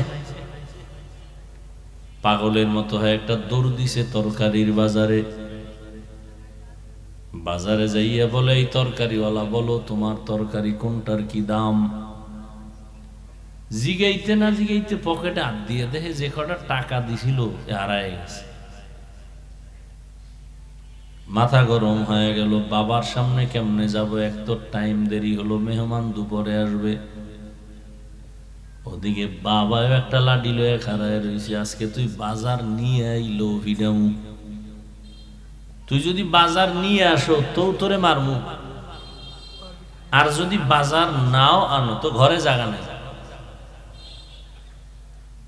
পাগলের মতো হয়ে একটা দৌড় দিছে তরকারির বাজারে। বাজারে যাইয়া বলে, এই তরকারিওয়ালা বলো তোমার তরকারি কোনটার কি দাম। জিগাইতে না জিগাইতে পকেটে হাত দিয়ে দেখে যে কটা টাকা দিছিল হারায় গেছে। মাথা গরম হয়ে গেল, বাবার সামনে কেমনে যাব, এক তো টাইম দেরি হলো, মেহমান দুপুরে আসবে। ওদিকে বাবাও একটা লাডি লয়ে খাড়ায় রয়েছে। আজকে তুই বাজার নিয়ে আইলো ভিডাম, তুই যদি বাজার নিয়ে আসো তো তোরে মারমু, আর যদি বাজার নাও আনো তো ঘরে জায়গা নেই।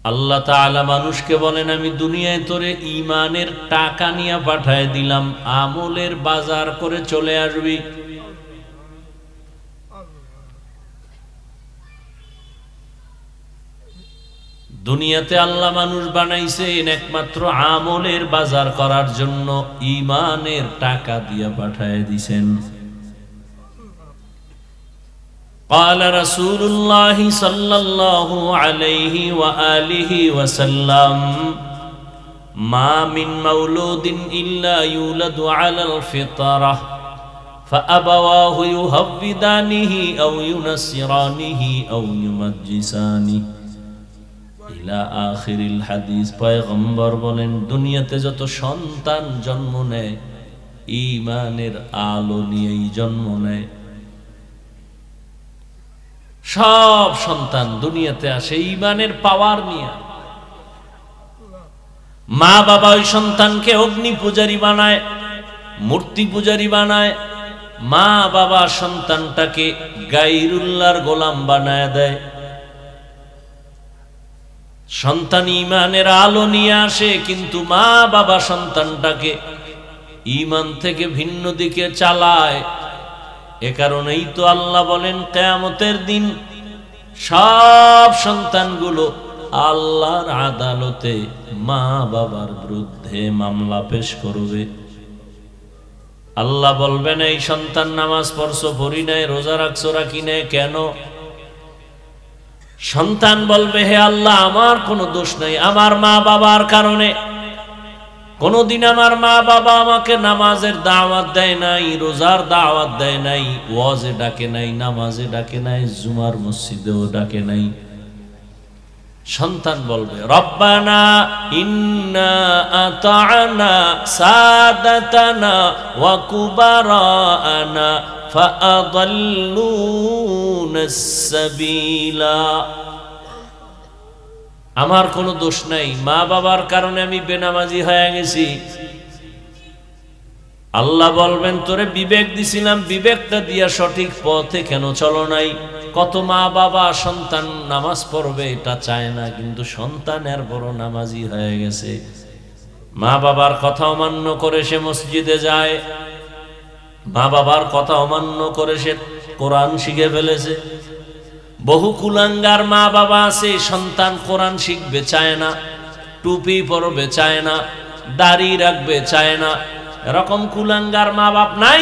আল্লাহ তাআলা মানুষকে বলেন, আমি দুনিয়ায় তোরে ঈমানের টাকা নিয়ে পাঠায় দিলাম, আমলের বাজার করে চলে আসবি। দুনিয়াতে আল্লাহ মানুষ বানাইছেন একমাত্র আমলের বাজার করার জন্য, ঈমানের টাকা দিয়ে পাঠায় দিছেন। قال رسول الله صلى الله عليه وآله وسلم ما من مولود إلا يولد على الفطرة فأبواه يهودانه أو ينصرانه أو يمجسانه ইলা আখিরিল হাদিস। পয়গম্বর বলেন, দুনিয়াতে যত সন্তান জন্ম নেয় ঈমানের আলো নিয়েই জন্ম নেয়। সব সন্তান দুনিয়াতে আসে ঈমানের পাওয়ার নিয়ে। মা বাবা ওই সন্তানকে অগ্নি পূজারী বানায়, মূর্তি পূজারী বানায়। মা বাবা সন্তানটাকে গায়রুল্লাহর গোলাম বানায় দেয়। সন্তান ঈমানের আলো নিয়ে আসে, কিন্তু মা বাবা সন্তানটাকে ঈমান থেকে ভিন্ন দিকে চালায়। এ কারণেই তো আল্লাহ বলেন, কিয়ামতের দিন সব সন্তানগুলো আল্লাহর আদালতে মা বাবার বিরুদ্ধে মামলা পেশ করবে। আল্লাহ বলবেন, এই সন্তান নামাজ পড়ছো পড়ি নাই, রোজা রাখছো রাখি নাই কেন? সন্তান বলবে, হে আল্লাহ আমার কোনো দোষ নাই, আমার মা বাবার কারণে। কোনদিন আমার মা বাবা আমাকে নামাজের দাওয়াত দেয় নাই, রোজার দাওয়াত দেয় নাই, ওয়াজে ডাকে নাই, নামাজে ডাকে নাই, জুমার মসজিদেও ডাকে নাই। সন্তান বলবে, রব্বানা ইন্না আতা'না সাদাতানা ওয়া কুবারানা ফাআদাল্লুনাস সাবিলা। আমার কোনো দোষ নাই, মা বাবার কারণে আমি বেনামাজি হয়ে গেছি। আল্লাহ বলবেন, তোরে বিবেক দিছিলাম, বিবেকটা দিয়া সঠিক পথে কেন চলো নাই? কত মা বাবা সন্তান নামাজ পড়বে এটা চায় না, কিন্তু সন্তানের বড় নামাজি হয়ে গেছে। মা বাবার কথা অমান্য করে সে মসজিদে যায়, মা বাবার কথা অমান্য করে সে কোরআন শিখে ফেলেছে। বহু কুলাঙ্গার মা বাবা আছে, সন্তান কোরআন শিখবে চায় না, টুপি পরবে চায় না, দাড়ি রাখবে চায় না। এরকম কুলাঙ্গার মা বাপ নাই?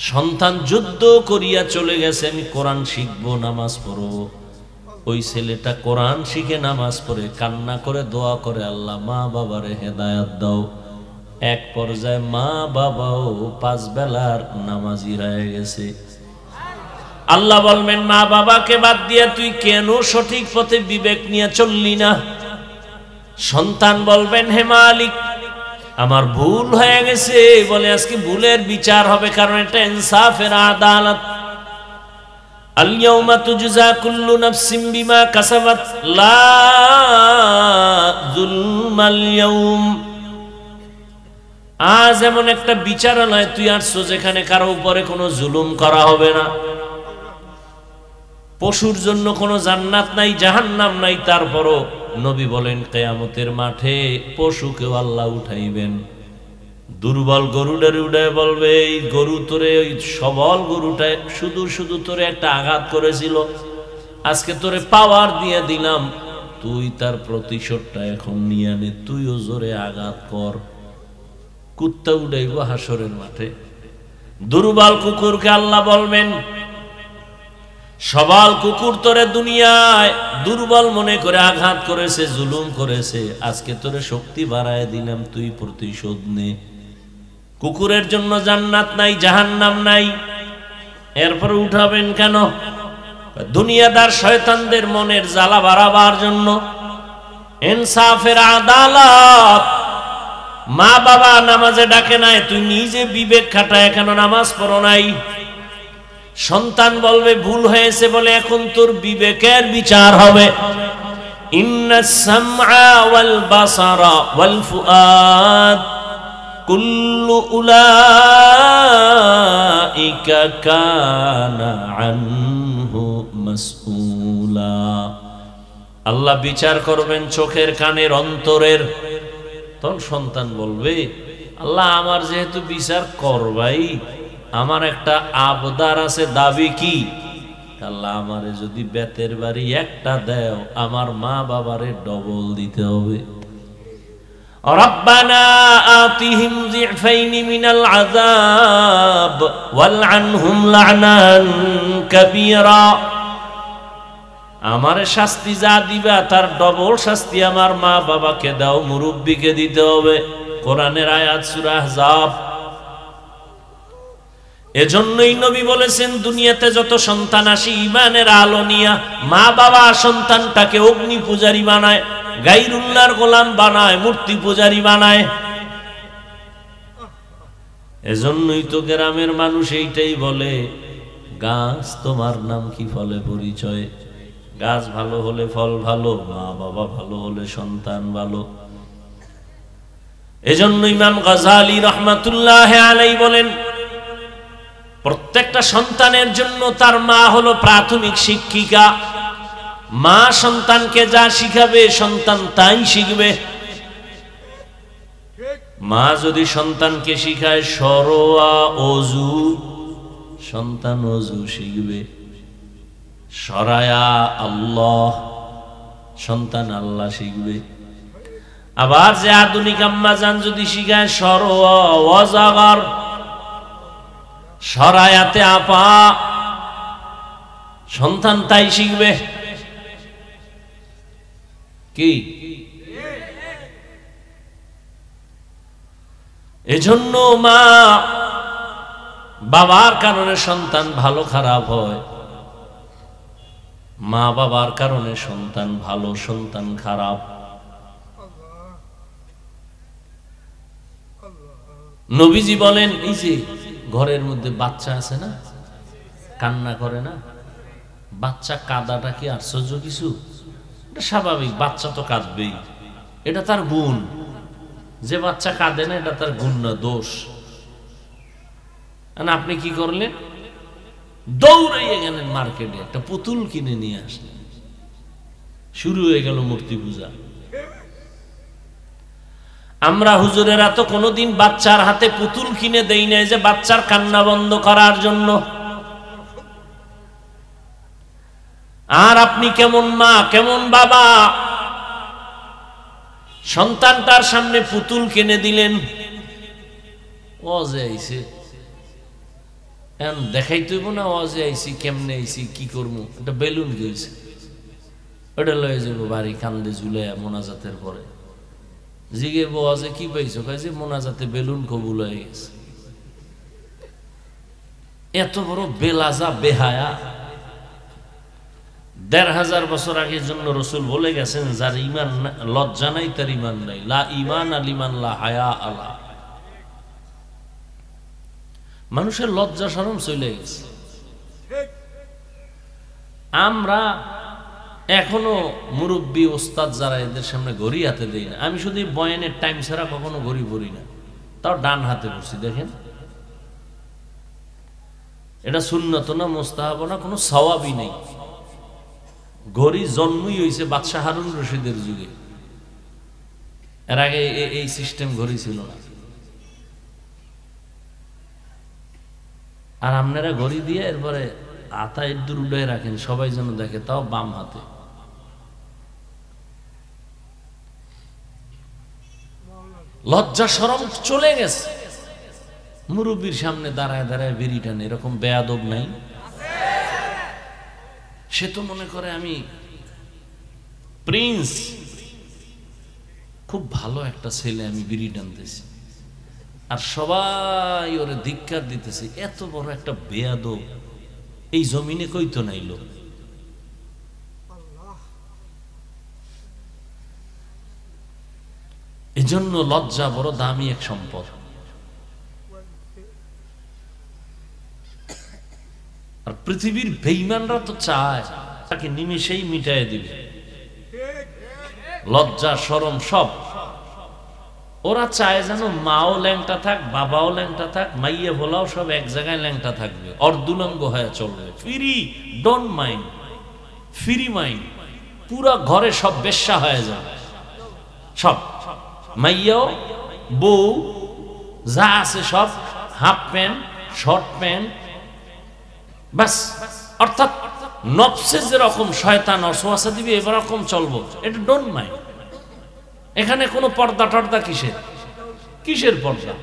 সন্তান যুদ্ধ করিয়া চলে গেছে, আমি কোরআন শিখবো, নামাজ পড়বো। ওই ছেলেটা কোরআন শিখে নামাজ পড়ে কান্না করে দোয়া করে, আল্লাহ মা বাবারে হেদায়াত দাও। এক পর্যায়ে মা বাবাও 5 বেলার নামাজি হয়ে গেছে। আল্লাহ বলবেন, মা বাবাকে বাদ দিয়ে তুই কেন সঠিক পথে বিবেক নিয়ে চললি না? সন্তান বলবেন, হে মালিক আমার ভুল হয়ে গেছে বলে আজকে ভুলের বিচার হবে, কারণ এটা ইনসাফের আদালত। আল-ইয়াওমা তুজজা কুল্লু নাফসিন বিমা কাসাবাত লা যুলমাল ইয়াওম। আজ এমন একটা বিচারালয় তুই আসছো যেখানে কারো উপরে কোনো জুলুম করা হবে না। পশুর জন্য কোনো জান্নাত নাই, জাহান্নাম নাই, তারপরও নবী বলেন কিয়ামতের মাঠে পশুকেও আল্লাহ উঠাইবেন। দুর্বল গরুটারে উঠায় বলবে, এই গরু তোরে, ওই সবল গরুটায় শুধু শুধু তোরে একটা আঘাত করেছিল, আজকে তোরে পাওয়ার দিয়ে দিলাম, তুই তার প্রতিশোধটা এখন নিয়ে নে, তুইও জোরে আঘাত কর। কুত্তা উঠাইব হাসরের মাঠে। দুর্বল কুকুরকে আল্লাহ বলবেন, সবল কুকুর তোরে দুনিয়ায় দুর্বল মনে করে আঘাত করেছে, জুলুম করেছে, আজকে তোরে শক্তি বাড়ায় দিলাম, তুই প্রতিশোধ নে। কুকুরের জন্য জান্নাত নাই, জাহান্নাম নাই, এরপরে উঠাবেন কেন? দুনিয়াদার শয়তানদের মনের জ্বালা বাড়াবার জন্য। ইনসাফের আদালত। মা বাবা নামাজে ডাকে নাই, তুই নিজে বিবেক খাটায় কেন নামাজ পড়ো নাই? সন্তান বলবে ভুল হয়েছে বলে এখন তোর বিবেকের বিচার হবে। ইন্নাস সামআ ওয়াল বাসারা ওয়াল ফুআদ কুল্লু উলাইকা কানা আনহু মাসউলা। আল্লাহ বিচার করবেন চোখের, কানের, অন্তরের। তখন সন্তান বলবে, আল্লাহ আমার যেহেতু বিচার করবাই, আমার একটা আবদার আছে, দাবি কি? আল্লাহ আমারে যদি বেতের বাড়ি একটা দেও, আমার মা বাবারে ডবল দিতে হবে। রব্বানা আতিহিম যিফাইনি মিনাল আযাব ওয়ালআনহুম লা'নান কাবীরা। আমারে শাস্তি যা দিবা তার ডবল শাস্তি আমার মা বাবাকে দাও, মুরব্বিকে দিতে হবে। কোরআনের আয়াত সূরা আহজাব। এজন্যই নবী বলেছেন, দুনিয়াতে যত সন্তান আসে ঈমানের আলো নিয়া, মা বাবা সন্তানটাকে অগ্নি পূজারী বানায়, গায়রুল্লাহর গোলাম বানায়, মূর্তি পূজারী বানায়। এজন্যই তো গ্রামের মানুষ এইটাই বলে, গাছ তোমার নাম কি ফলে পরিচয়। গাছ ভালো হলে ফল ভালো, মা বাবা ভালো হলে সন্তান ভালো। এজন্য ইমাম গাযালী রাহমাতুল্লাহ আলাইহি বলেন, প্রত্যেকটা সন্তানের জন্য তার মা হলো প্রাথমিক শিক্ষিকা। মা সন্তানকে যা শিখাবে সন্তান তাই শিখবে। মা যদি সন্তানকে শিখায় সরোয়া অজু, সন্তান অজু শিখবে। সরায়া আল্লাহ, সন্তান আল্লাহ শিখবে। আবার যে আধুনিক আম্মা জান যদি শিখায় সরোয়া ওয়াজাগার, সরায়াতে আপা, সন্তান তাই শিখবে। কি এজন্য মা বাবার কারণে সন্তান ভালো খারাপ হয়, মা বাবার কারণে সন্তান ভালো, সন্তান খারাপ। নবীজি বলেন, এই যে ঘরের মধ্যে বাচ্চা আছে না, কান্না করে না, বাচ্চা কাঁদাটা কি আশ্চর্য কিছু? এটা স্বাভাবিক, বাচ্চা তো কাঁদবেই, এটা তার গুণ। যে বাচ্চা কাঁদে না এটা তার গুণ না, দোষ। আপনি কি করলেন? দৌড়াইয়ে গেলেন মার্কেটে, একটা পুতুল কিনে নিয়ে আসলেন, শুরু হয়ে গেল মূর্তি পূজা। আমরা হুজুরেরা তো কোনোদিন বাচ্চার হাতে পুতুল কিনে দেই নাই যে বাচ্চার কান্না বন্ধ করার জন্য। আর আপনি কেমন মা, কেমন বাবা, সন্তানটার সামনে পুতুল কিনে দিলেন। ওয়াজে আইছে, এখন দেখাইতে হইব না ওয়াজে আইছি, কেমনে আইছি, কি করবো। এটা বেলুন গেছে, ওটা লয়ে যাবো বাড়ি, কান্দে ঝুলে মোনাজাতের পরে। জিগে ওয়াজে কি পাইছো? কাজে মোনাজাতে বেলুন কবুল হয়ে গেছে। এত বড় বেলাজা, বেহায়া। ১৫০০ বছর আগের জন্য রসুল বলে গেছেন, যার ইমান লজ্জা নাই তার ইমান নাই। লা ইমান আলিমান লা হায়া আলা। মানুষের লজ্জা শরম চলে গেছে। আমরা এখনো মুরব্বী ওস্তাদ যারা, এদের সামনে ঘড়ি হাতে দেই না। আমি শুধু বয়ানের টাইম ছাড়া কখনো ঘড়ি পড়ি না, তাও ডান হাতে পড়ছি। দেখেন, এটা সুন্নত না, মুস্তাহাব না, কোনো সওয়াবই নেই। ঘড়ি জন্মই হয়েছে বাদশাহ হারুন রশিদের যুগে। এর আগে এই সিস্টেম ঘড়ি ছিল না। আর আপনারা ঘড়ি দিয়ে এরপরে আতা ইদ্দুর উড়াই রাখেন, সবাই যেন দেখে, তাও বাম হাতে। লজ্জা শরম চলে গেছে। মুরব্বীর সামনে দাঁড়ায় দাঁড়ায় বিড়ি টানে, এরকম বেয়াদব নাই? সে তো মনে করে আমি প্রিন্স, খুব ভালো একটা ছেলে, আমি বিড়ি টানতেছি, আর সবাই ওরে ধিক্কার দিতেছে। এত বড় একটা বেয়াদব এই জমিনে কইতো নাইল। এজন্য লজ্জা বড় দামি এক সম্পদ। আর পৃথিবীর বেঈমানরা তো চায় তাকে নিমেষেই মিটায় দিবে। লজ্জা শরম সব ওরা চায় যেন মাও ল্যাংটা থাক, বাবাও ল্যাংটা থাক, মাইয়া ভোলাও সব এক জায়গায় ল্যাংটা থাকবে, অর্ধুলঙ্গ হয়ে চলবে। Free, don't mind, free mind. পুরা ঘরে সব বেশ্যা হয়ে যাবে, সব মাইয়াও বউ যা আছে সব হাফ প্যান্ট, শর্ট প্যান্ট, বাস। অর্থাৎ নফসে যেরকম শয়তান ওয়াসওয়াসা দিবে এরকম চলবো, এটা ডোন্ট মাইন্ড। এখানে কোনো পর্দা টর্দা কিসের পর্দা?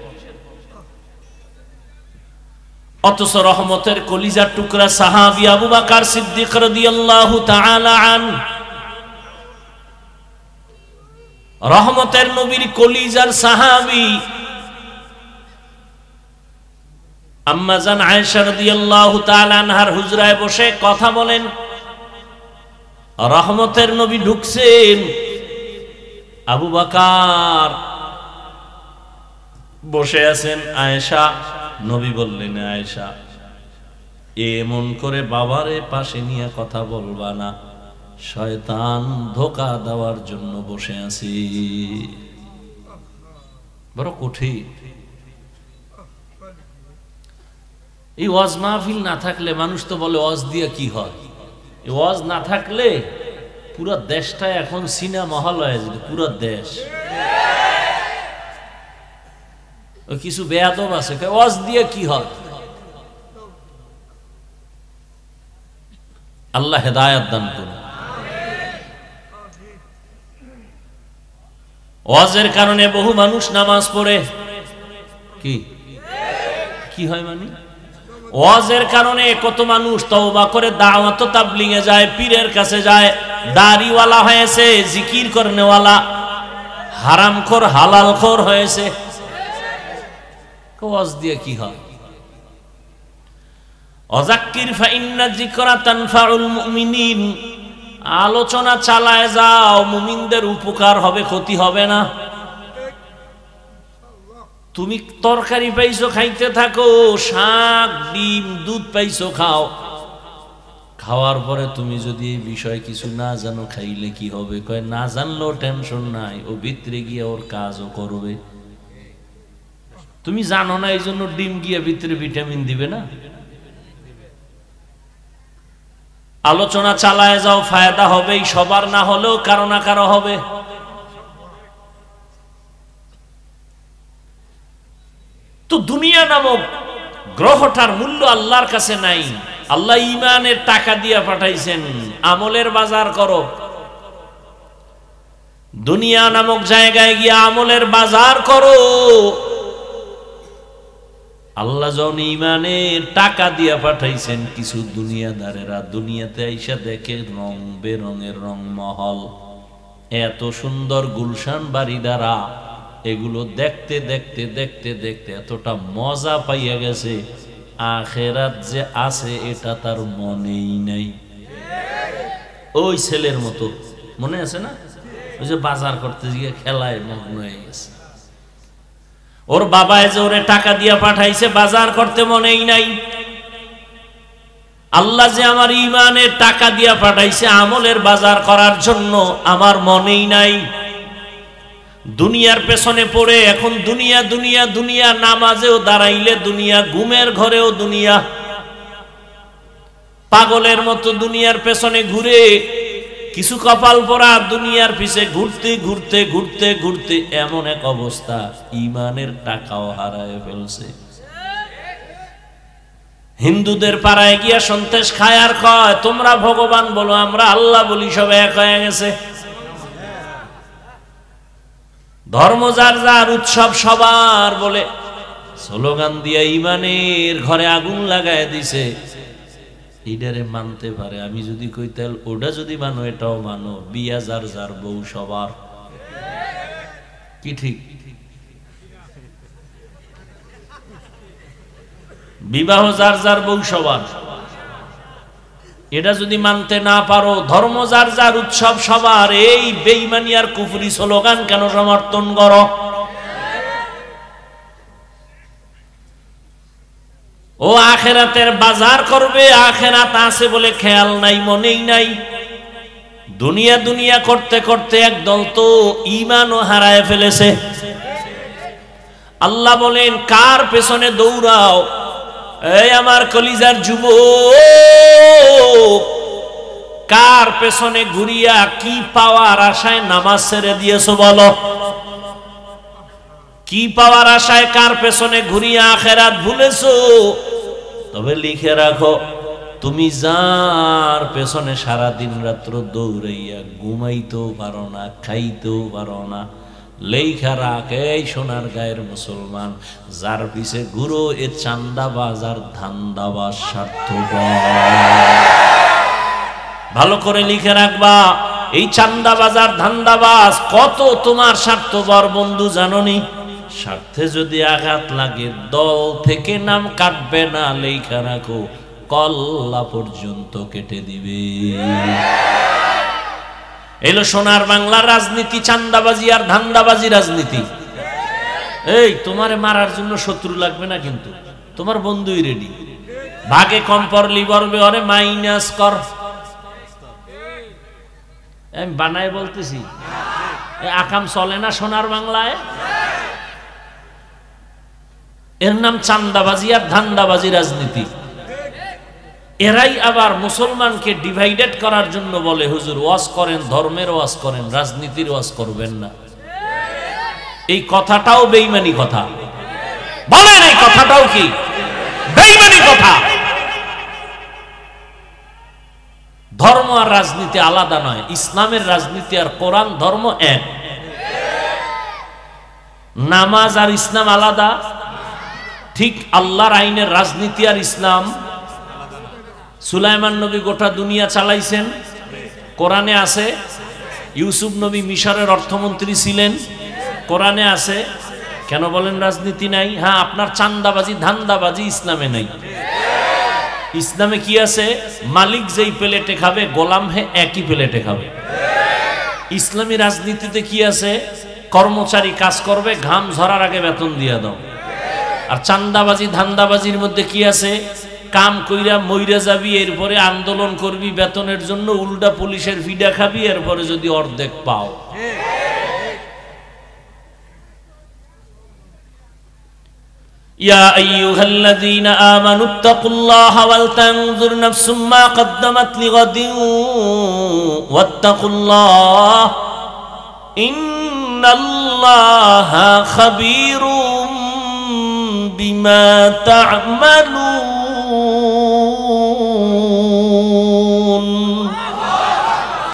অথচ রহমতের কলিজার টুকরা সাহাবী আবু বকর সিদ্দিক রাদিয়াল্লাহু তাআলা আনহু, রহমতের নবীর কলিজার সাহাবী আম্মা জান আয়েশা রাদিয়াল্লাহু তাআলা আনহার হুজরায় বসে কথা বলেন। রহমতের নবী ঢুকছেন, আবু বকর বসে আছেন। আয়েশা, নবী বললেন, আয়েশা এমন করে বাবারে পাশে নিয়ে কথা বলবা না, শয়তান ধোঁকা দেওয়ার জন্য বসে আছি। বড় কঠিন। এই ওয়াজ মাহফিল না থাকলে, মানুষ তো বলে ওয়াজ দিয়ে কি হয়, এই ওয়াজ না থাকলে পুরো দেশটা এখন সিনেমা হল হয়ে যেত, পুরো দেশ। কিছু বেয়াদব আছে, ওয়াজ দিয়ে কি হয়? আল্লাহ হেদায়েত দান করুন। ওয়াজের কারণে বহু মানুষ নামাজ পড়ে, কি হয় মানে? ওয়াজের কারণে কত মানুষ তওবা করে দাওয়াত তাবলীগে যায়, পীরের কাছে যায়, দাড়িওয়ালা হয়েছে, জিকির করনেওয়ালা, হারামখোর হালালখোর হয়েছে। ওয়াজ দিয়ে কি হয়? ওয়াযাক্কির ফাইন্না যিকরা তানফাউল মুমিনিন, আলোচনা চালায় যাও, মুমিনদের উপকার হবে, ক্ষতি হবে না। তুমি তরকারি পাইছো, খাইতে থাকো, শাক ডিম দুধ পাইছো, খাও। খাওয়ার পরে তুমি যদি এই বিষয় কিছু না জানো, খাইলে কি হবে? কয় না জানলেও টেনশন নাই, ও ভিতরে গিয়ে ওর কাজও করবে। তুমি জানো না, এই জন্য ডিম গিয়ে ভিতরে ভিটামিন দিবে না। আলোচনা চালায় যাও, ফায়দা হবেই, সবার না হলেও কারো না কারো হবে। তো দুনিয়া নামক গ্রহটার মূল্য আল্লাহর কাছে নাই। আল্লাহ ঈমানের টাকা দিয়ে পাঠাইছেন, আমলের বাজার করো। দুনিয়া নামক জায়গায় গিয়ে আমলের বাজার করো। আল্লাহ যখন ঈমানের টাকা দিয়ে পাঠাইছেন, কিছু দুনিয়াদারেরা দুনিয়াতে আইসা দেখে রং বেরঙের রংমহল, এত সুন্দর গুলশান বাড়ি দ্বারা, এগুলো দেখতে দেখতে দেখতে দেখতে এতটা মজা পাইয়া গেছে, আখেরাত যে আছে এটা তার মনেই নাই। ওই ছেলের মতো, মনে আছে না? ওই যে বাজার করতে গিয়ে খেলায় মগ্ন হয়ে গেছে। ওর বাবায় যে ওরে টাকা দিয়া পাঠাইছে বাজার করতে, মনেই নাই। আল্লাহ যে আমার ইমানের টাকা দিয়া পাঠাইছে আমলের বাজার করার জন্য, আমার মনেই নাই। দুনিয়ার পেছনে পড়ে এখন দুনিয়া দুনিয়া দুনিয়া, নামাজেও দাঁড়াইলে দুনিয়া, ঘুমের ঘরেও দুনিয়া, পাগলের মতো দুনিয়ার পেছনে ঘুরে, কিছু কপাল পরা দুনিয়ার পিছে ঘুরতে ঘুরতে ঘুরতে ঘুরতে এমন এক অবস্থা, ইমানের টাকাও হারায় ফেলছে। হিন্দুদের পাড়ায় গিয়া সন্তেষ খায় আর কয় তোমরা ভগবান বলো, আমরা আল্লাহ বলি, সব এক হয়ে গেছে। ধর্ম যার যার, উৎসব সবার বলে স্লোগান দিয়া ইমানের ঘরে আগুন লাগায় দিছে। এটারে মানতে পারে, আমি যদি কই তাহলে ওটা যদি মানো এটাও মানো, বিয়া যার যার, বউ সবার, কি ঠিক? বিবাহ যার যার, বউ সবার, এটা যদি মানতে না পারো, ধর্ম যার যার, উৎসব সবার, এই বেঈমানি আর কুফরি স্লোগান কেন সমর্থন করো? ও আখেরাতের বাজার করবে, আখেরাত আছে বলে খেয়াল নাই, মনেই নাই। দুনিয়া দুনিয়া করতে করতে একদল তো ঈমানও হারায় ফেলেছে। আল্লাহ বলেন কার পেছনে দৌড়াও? এই আমার কলিজার যুবক, কার পেছনে ঘুরিয়া কি পাওয়ার আশায় নামাজ ছেড়ে দিয়েছো বলো? কি পাওয়ার আশায় কার পেছনে ঘুরিয়া আখেরাত ভুলেছো? তবে লিখে রাখো, তুমি যার পেছনে সারা দিন রাত্র দৌড়াইয়া ঘুমাইতেও পারো না, খাইতেও পারো না, লেখা রাখ, এই সোনার গায়ের মুসলমান, যার পিছে ঘুরো এ চান্দাবাজ আর ধান্দাবাজ, স্বার্থপর। ভালো করে লিখে রাখবা, এই চান্দাবাজ আর ধান্দাবাজ কত তোমার স্বার্থপর বন্ধু জানোনি? স্বার্থে যদি আঘাত লাগে দল থেকে নাম কাটবে না, লেখা রাখো, কল্লা পর্যন্ত কেটে দিবে। এলো সোনার বাংলার রাজনীতি, চান্দাবাজি আর ধান্দাবাজি রাজনীতি। এই তোমারে মারার জন্য শত্রু লাগবে না, কিন্তু তোমার বন্ধুই রেডি। ভাগে কম পড়লি বলবে ওরে মাইনাস কর। আমি বানায় বলতেছি, আকাম চলে না সোনার বাংলায়। এর নাম চান্দাবাজি আর ধান্দাবাজি রাজনীতি। এরাই আবার মুসলমানকে ডিভাইডেড করার জন্য বলে হুজুর ওয়াজ করেন, ধর্মের ওয়াজ করেন, রাজনীতির ওয়াজ করবেন না। এই কথাটাও বেঈমানি কথা। বলেন এই কথাটাও কি বেঈমানি কথা? ধর্ম আর রাজনীতি আলাদা নয়, ইসলামের রাজনীতি আর কোরআন ধর্ম এক। নামাজ আর ইসলাম আলাদা, ঠিক আল্লাহর আইনের রাজনীতি আর ইসলাম। সুলাইমান নবী গোটা দুনিয়া চালাইছেন, কোরআনে আছে। ইউসুফ নবী মিশরের অর্থমন্ত্রী ছিলেন, কোরআনে আছে। কেন বলেন রাজনীতি নাই? হ্যাঁ, আপনার চান্দাবাজি ধান্দাবাজি ইসলামে নাই। ইসলামে কি আছে? মালিক যেই প্লেটে খাবে গোলাম হে একই প্লেটে খাবে। ইসলামী রাজনীতিতে কি আছে? কর্মচারী কাজ করবে, ঘাম ঝরার আগে বেতন দিয়ে দাও। আর চান্দাবাজি ধান্দাবাজির মধ্যে কি আছে? কাম কইরা মইরা যাবি, এরপরে আন্দোলন করবি বেতনের জন্য, উল্টা পুলিশের ফিডা খাবি, এরপরে যদি অর্ধেক পাও। ইয়া আইয়ুহাল্লাযীনা আমানুত্তাকুল্লাহা ওয়াল তানজুর নাফসুম মা কদ্দামাত লিগাদিন ওয়াত্তাকুল্লাহ ইন্নাল্লাহা খাবীরুম বিমা তা'মালুন।